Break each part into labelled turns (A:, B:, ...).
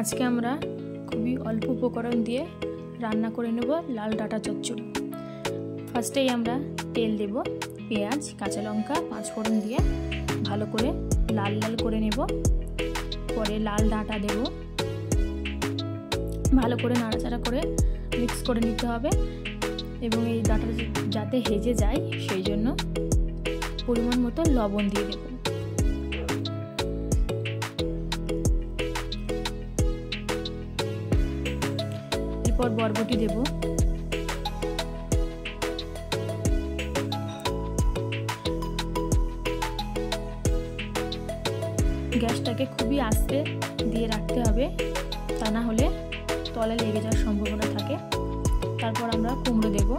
A: আজকে আমরা খুবই অল্প উপকরণ দিয়ে রান্না করে নেব লাল ডাঁটা চচ্চড়ি। ফার্স্টেই আমরা তেল দেব, পেঁয়াজ, কাঁচা লঙ্কা, পাঁচফোড়ন দিয়ে ভালো করে লাল লাল করে নেব। পরে লাল ডাঁটা দেব, ভালো করে নাড়াচাড়া করে মিক্স করে নিতে হবে এবং এই ডাঁটা যাতে হেজে যায় সেই জন্য পরিমাণ মতো লবণ দিয়ে দেব। এরপর বরবটি দেব, গ্যাসটাকে খুবই আস্তে দিয়ে রাখতে হবে, তা না হলে তলে লেগে যাওয়ার সম্ভাবনা থাকে। তারপর আমরা কুমড়ো দেব,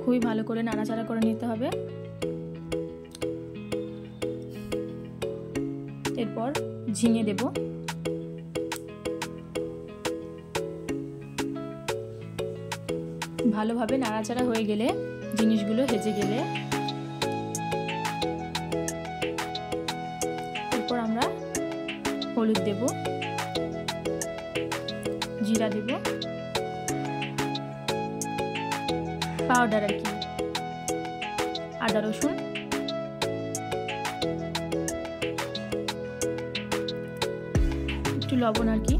A: খুবই ভালো করে নাড়াচাড়া করে নিতে হবে। এরপর ঝিঙে দেব, ভালোভাবে নাড়াচাড়া হয়ে গেলে, জিনিসগুলো হেজে গেলে এরপর আমরা হলুদ দেব, জিরা দেব, পাউডার আর কি, আদা রসুন, একটু লবণ আর কি।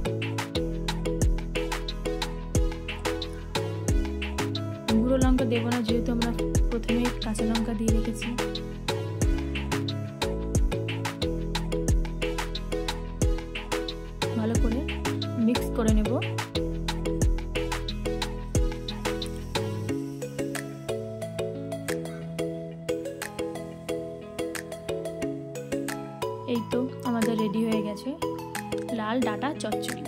A: গুঁড়ো লঙ্কা দেবো না, যেহেতু আমরা প্রথমে কাঁচা লঙ্কা দিয়ে রেখেছি। ভালো করে মিক্স করে নেব। এই তো আমাদের রেডি হয়ে গেছে লাল ডাঁটা চচ্চড়ি।